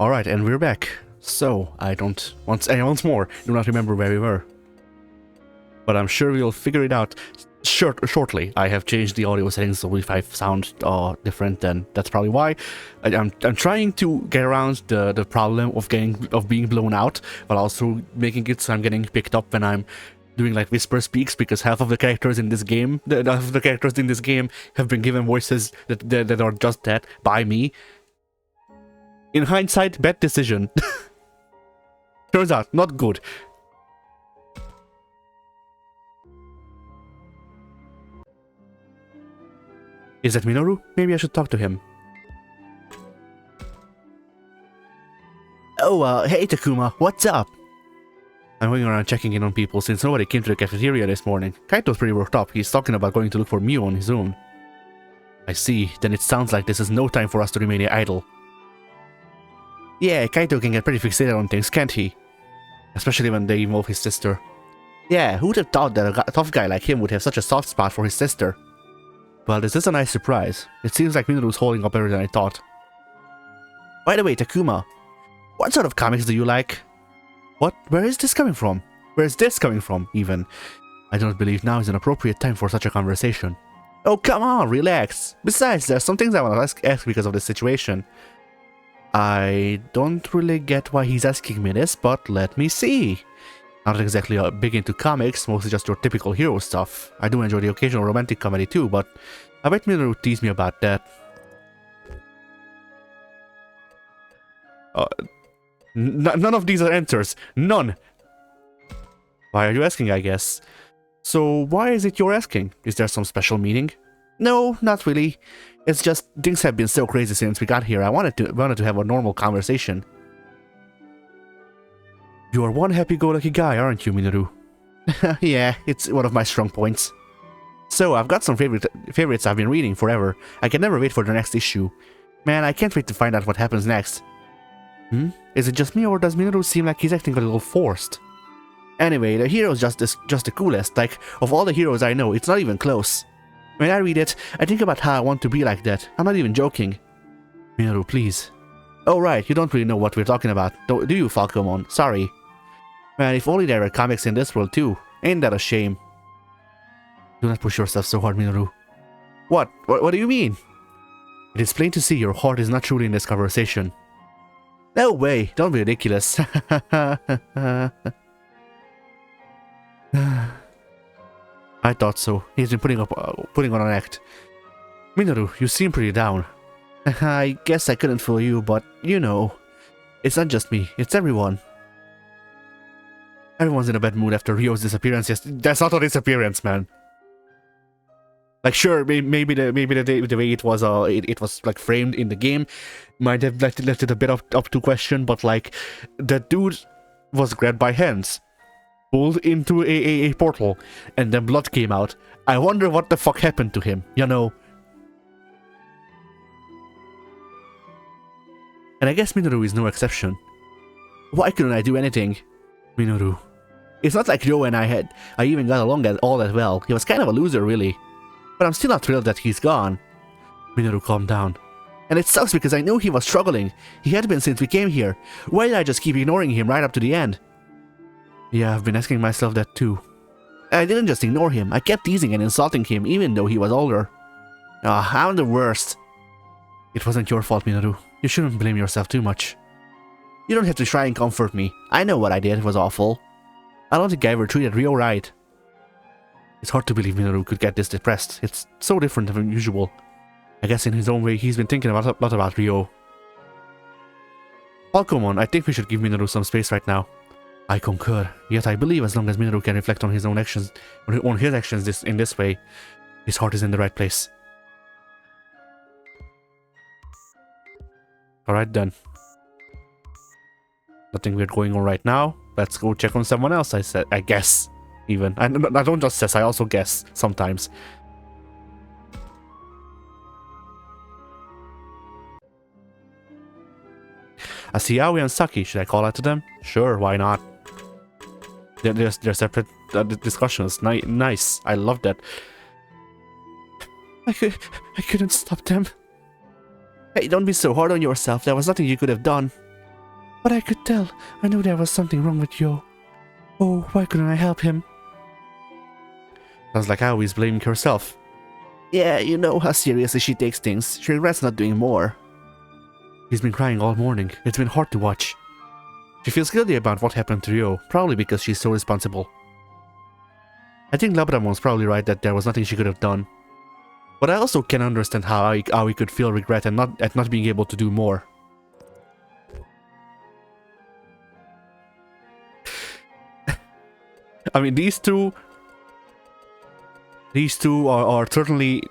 Alright, and we're back. So, I don't once more do not remember where we were. But I'm sure we'll figure it out shortly. I have changed the audio settings, so if I sound different, then that's probably why. I'm trying to get around the problem of being blown out, while also making it so I'm getting picked up when I'm doing like whisper speaks, because half of the characters in this game, have been given voices that are just that by me. In hindsight, bad decision. Turns out, not good. Is that Minoru? Maybe I should talk to him. Oh, hey Takuma, what's up? I'm going around checking in on people since nobody came to the cafeteria this morning. Kaito's pretty worked up. He's talking about going to look for Mio on his own. I see. Then it sounds like this is no time for us to remain idle. Yeah, Kaito can get pretty fixated on things, can't he? Especially when they involve his sister. Yeah, who'd have thought that a tough guy like him would have such a soft spot for his sister? Well, this is a nice surprise. It seems like Minoru's holding up better than I thought. By the way, Takuma, what sort of comics do you like? What? Where is this coming from? Where is this coming from, even? I don't believe now is an appropriate time for such a conversation. Oh, come on, relax. Besides, there's some things I want to ask because of this situation. I don't really get why he's asking me this, but let me see. Not exactly big into comics, mostly just your typical hero stuff. I do enjoy the occasional romantic comedy too, but I bet Minoru teased me about that. None of these are answers. None! Why are you asking, I guess? So, why is it you're asking? Is there some special meaning? No, not really. It's just, things have been so crazy since we got here. I wanted to have a normal conversation. You are one happy-go-lucky guy, aren't you, Minoru? Yeah, it's one of my strong points. So, I've got some favorites I've been reading forever. I can never wait for the next issue. Man, I can't wait to find out what happens next. Is it just me, or does Minoru seem like he's acting a little forced? Anyway, the hero's just the coolest. Like, of all the heroes I know, it's not even close. When I read it, I think about how I want to be like that. I'm not even joking. Minoru, please. Oh right, you don't really know what we're talking about, do you, Falcomon? Sorry. Man, if only there were comics in this world too. Ain't that a shame? Do not push yourself so hard, Minoru. What? What do you mean? It is plain to see your heart is not truly in this conversation. No way, don't be ridiculous. I thought so. He's been putting on an act. Minoru, you seem pretty down. I guess I couldn't fool you, but you know, it's not just me, it's everyone. Everyone's in a bad mood after Ryo's disappearance. Yes, that's not a disappearance, man. Like, sure, maybe the way it was like framed in the game might have left it a bit up to question, but like, the dude was grabbed by hands, pulled into a portal, and then blood came out. I wonder what the fuck happened to him, you know? And I guess Minoru is no exception. Why couldn't I do anything? Minoru. It's not like Ryo and I even got along all that well. He was kind of a loser, really. But I'm still not thrilled that he's gone. Minoru, calm down. And it sucks because I knew he was struggling. He had been since we came here. Why did I just keep ignoring him right up to the end? Yeah, I've been asking myself that too. I didn't just ignore him. I kept teasing and insulting him even though he was older. Ah, I'm the worst. It wasn't your fault, Minoru. You shouldn't blame yourself too much. You don't have to try and comfort me. I know what I did was awful. I don't think I ever treated Ryo right. It's hard to believe Minoru could get this depressed. It's so different than usual. I guess in his own way, he's been thinking a lot about Ryo. Falcomon, I think we should give Minoru some space right now. I concur. Yet I believe as long as Minoru can reflect on his own actions, in this way, his heart is in the right place. Alright then. Nothing weird going on right now. Let's go check on someone else, I guess. Even. I don't just guess, I also guess. Sometimes. I see Aoi and Saki. Should I call out to them? Sure, why not? They're separate discussions. Nice. I love that. I couldn't stop them. Hey, don't be so hard on yourself. There was nothing you could have done. But I could tell. I knew there was something wrong with Yo. Oh, why couldn't I help him? Sounds like Aoi's blaming herself. Yeah, you know how seriously she takes things. She regrets not doing more. She's been crying all morning. It's been hard to watch. She feels guilty about what happened to Yo, probably because she's so responsible. I think Labramon's probably right that there was nothing she could have done. But I also can understand how Aoi could feel regret and at not being able to do more. I mean, these two are certainly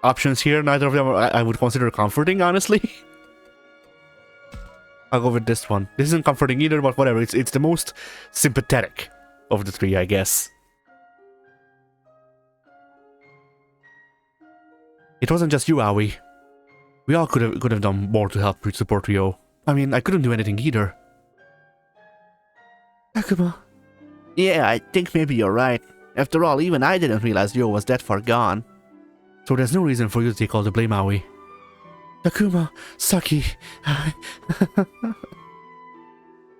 options here. Neither of them I would consider comforting, honestly. I'll go with this one. This isn't comforting either, but whatever. It's the most sympathetic of the three, I guess. It wasn't just you, Aoi. We all could have done more to help support Ryo. I mean, I couldn't do anything either. Akuma. Yeah, I think maybe you're right. After all, even I didn't realize Ryo was that far gone. So there's no reason for you to take all the blame, Aoi. Takuma, Saki.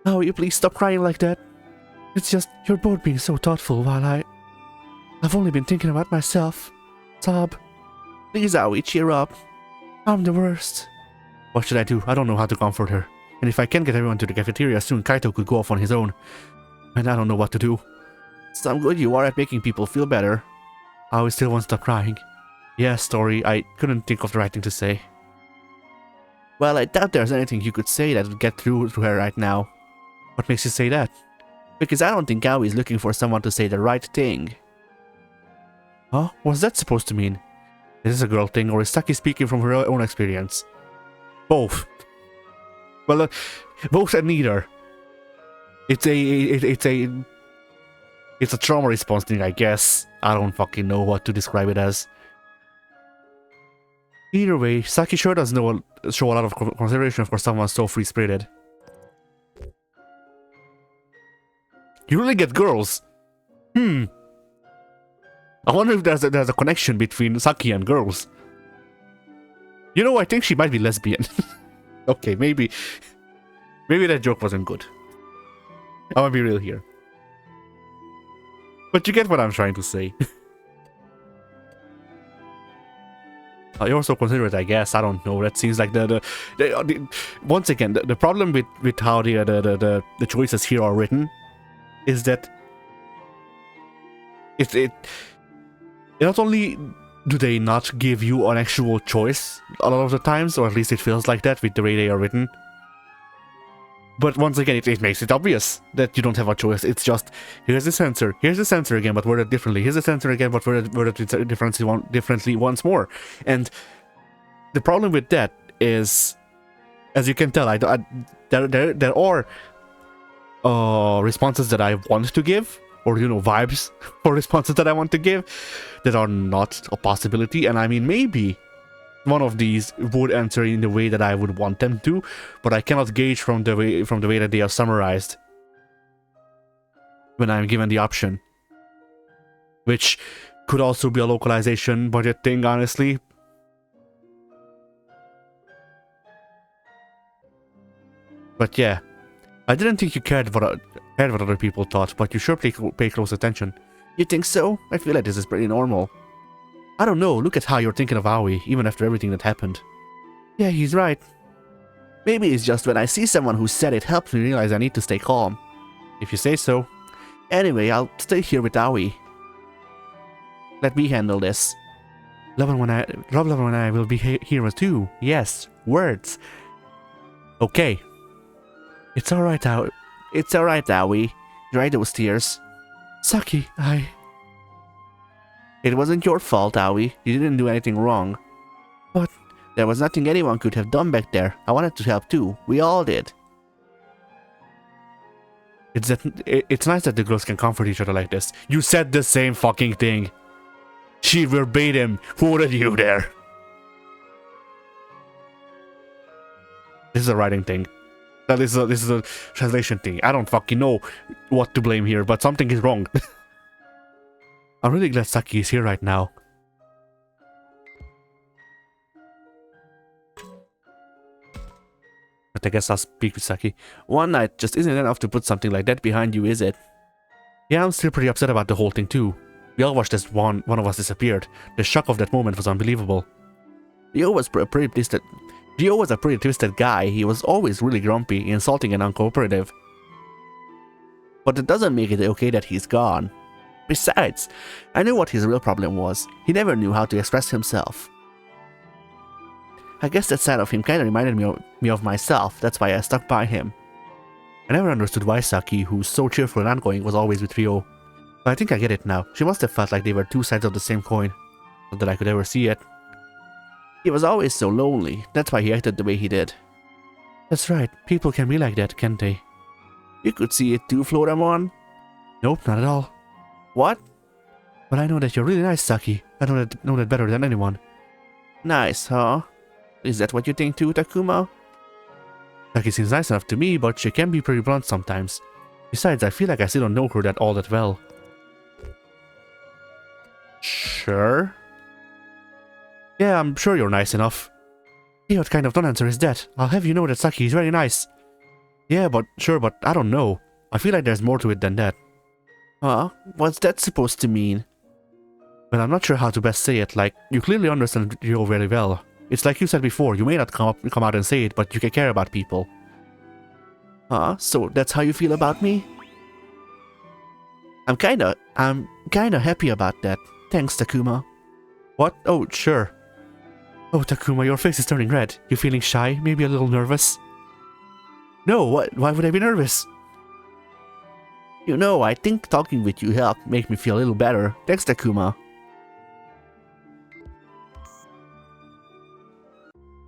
Aoi, please stop crying like that. It's just, you're both being so thoughtful while I've only been thinking about myself. Sob. Please, Aoi, cheer up. I'm the worst. What should I do? I don't know how to comfort her. And if I can't get everyone to the cafeteria soon, Kaito could go off on his own. And I don't know what to do. Some good you are at making people feel better. Aoi still won't stop crying. Yes, Story, I couldn't think of the right thing to say. Well, I doubt there's anything you could say that would get through to her right now. What makes you say that? Because I don't think Aoi is looking for someone to say the right thing. Huh? What's that supposed to mean? Is this a girl thing, or is Saki speaking from her own experience? Both. Well, both and neither. It's a trauma response thing, I guess. I don't fucking know what to describe it as. Either way, Saki sure does show a lot of consideration for someone so free-spirited. You really get girls. I wonder if there's a connection between Saki and girls. You know, I think she might be lesbian. Okay, maybe that joke wasn't good. I want to be real here. But you get what I'm trying to say. You also consider it, I guess. I don't know. That seems like once again the problem with how the choices here are written is that it not only do they not give you an actual choice a lot of the times, or at least it feels like that with the way they are written. But once again, it makes it obvious that you don't have a choice. It's just, here's the sensor again, but worded differently. Here's the sensor again, but worded differently once more. And the problem with that is, as you can tell, there are responses that I want to give, or, you know, vibes for responses that I want to give that are not a possibility. And I mean, maybe one of these would answer in the way that I would want them to, but I cannot gauge from the way that they are summarized when I'm given the option. Which could also be a localization budget thing, honestly. But yeah, I didn't think you cared what other people thought, but you sure pay close attention. You think so? I feel like this is pretty normal. I don't know, look at how you're thinking of Aoi, even after everything that happened. Yeah, he's right. Maybe it's just when I see someone who said it helps me realize I need to stay calm. If you say so. Anyway, I'll stay here with Aoi. Let me handle this. Love when I will be here too. Yes, words. Okay. It's alright, Aoi. It's alright, Aoi. Dry those tears. Saki, It wasn't your fault, Aoi. You didn't do anything wrong. But there was nothing anyone could have done back there. I wanted to help too. We all did. It's nice that the girls can comfort each other like this. You said the same fucking thing. She verbatim quoted you there. This is a writing thing. This is a translation thing. I don't fucking know what to blame here, but something is wrong. I'm really glad Saki is here right now. But I guess I'll speak with Saki. One night just isn't enough to put something like that behind you, is it? Yeah, I'm still pretty upset about the whole thing too. We all watched as one of us disappeared. The shock of that moment was unbelievable. Rio was a pretty twisted guy. He was always really grumpy, insulting and uncooperative. But it doesn't make it okay that he's gone. Besides, I knew what his real problem was. He never knew how to express himself. I guess that side of him kinda reminded me of myself. That's why I stuck by him. I never understood why Saki, who's so cheerful and outgoing, was always with Rio. But I think I get it now. She must have felt like they were two sides of the same coin. Not that I could ever see it. He was always so lonely. That's why he acted the way he did. That's right. People can be like that, can't they? You could see it too, Floramon. Nope, not at all. What? But I know that you're really nice, Saki. I know that better than anyone. Nice, huh? Is that what you think too, Takuma? Saki seems nice enough to me, but she can be pretty blunt sometimes. Besides, I feel like I still don't know her all that well. Sure? Yeah, I'm sure you're nice enough. Yeah, what kind of non-answer is that? I'll have you know that Saki is very nice. Yeah, but sure, but I don't know. I feel like there's more to it than that. Huh? What's that supposed to mean? Well, I'm not sure how to best say it. Like, you clearly understand Rio very well. It's like you said before, you may not come out and say it, but you can care about people. Huh? So that's how you feel about me? I'm kinda happy about that. Thanks, Takuma. What? Oh, sure. Oh, Takuma, your face is turning red. You feeling shy? Maybe a little nervous? No, what? Why would I be nervous? You know, I think talking with you helped make me feel a little better. Thanks, Takuma.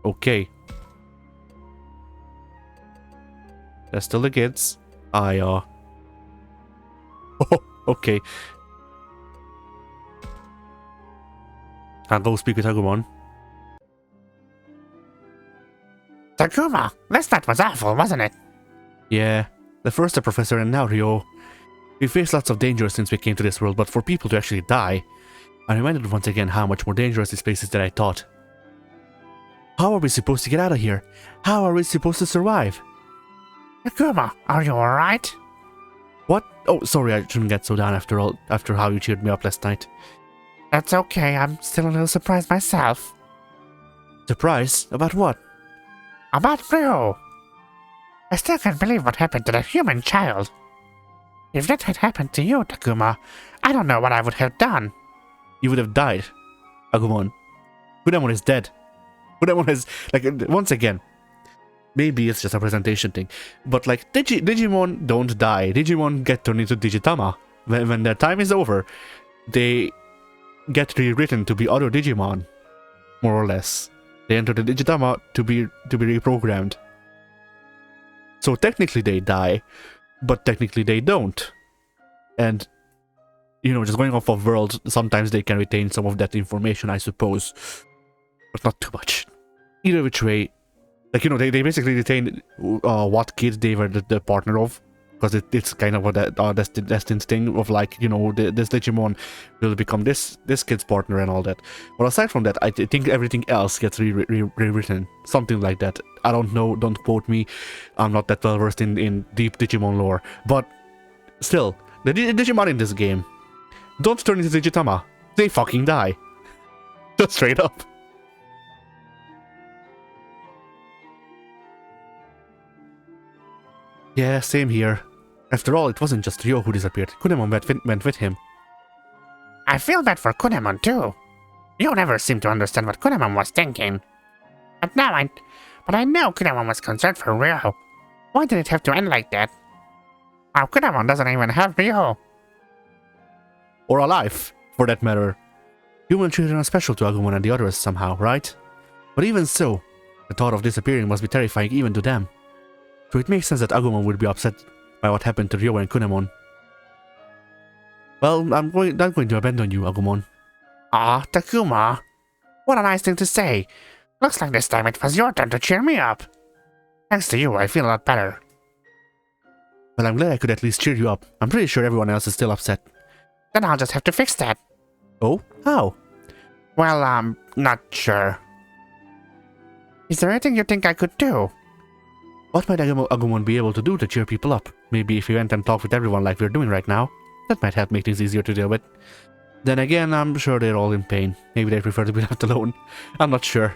Okay. That's still the kids. Oh, okay. I'll go speak with Agumon. Takuma, this night was awful, wasn't it? Yeah. The first the professor and now Rio. We faced lots of danger since we came to this world, but for people to actually die, I'm reminded once again how much more dangerous this place is than I thought. How are we supposed to get out of here? How are we supposed to survive? Takuma, are you alright? What? Oh, sorry, I shouldn't get so down after how you cheered me up last night. That's okay, I'm still a little surprised myself. Surprised? About what? About Ryo. I still can't believe what happened to the human child. If that had happened to you, Takuma, I don't know what I would have done. You would have died, Agumon. Kunamon is dead. Kunamon is, like, once again, maybe it's just a presentation thing, but like, Digimon don't die. Digimon get turned into Digitama. When their time is over, they get rewritten to be other Digimon, more or less. They enter the Digitama to be reprogrammed. So technically they die, but technically they don't. And, you know, just going off of worlds, sometimes they can retain some of that information, I suppose. But not too much. Either which way, like, you know, they basically retain what kid they were the partner of. Because it's kind of a destined thing of, like, you know, this Digimon will become this kid's partner and all that. But aside from that, I think everything else gets rewritten. Something like that. I don't know, don't quote me. I'm not that well versed in deep Digimon lore. But still, the Digimon in this game don't turn into Digitama. They fucking die. Just straight up. Yeah, same here. After all, it wasn't just Ryo who disappeared. Kunamon went with him. I feel bad for Kunamon too. You never seem to understand what Kunamon was thinking. But I know Kunamon was concerned for Ryo. Why did it have to end like that? Now Kunamon doesn't even have Ryo. Or alive, for that matter. Human children are special to Agumon and the others somehow, right? But even so, the thought of disappearing must be terrifying even to them. So it makes sense that Agumon would be upset by what happened to Ryo and Kunamon. Well, I'm not going to abandon you, Agumon. Aw, Takuma. What a nice thing to say. Looks like this time it was your turn to cheer me up. Thanks to you, I feel a lot better. Well, I'm glad I could at least cheer you up. I'm pretty sure everyone else is still upset. Then I'll just have to fix that. Oh? How? Well, I'm not sure. Is there anything you think I could do? What might Agumon be able to do to cheer people up? Maybe if we went and talked with everyone like we're doing right now. That might help make things easier to deal with. Then again, I'm sure they're all in pain. Maybe they prefer to be left alone. I'm not sure.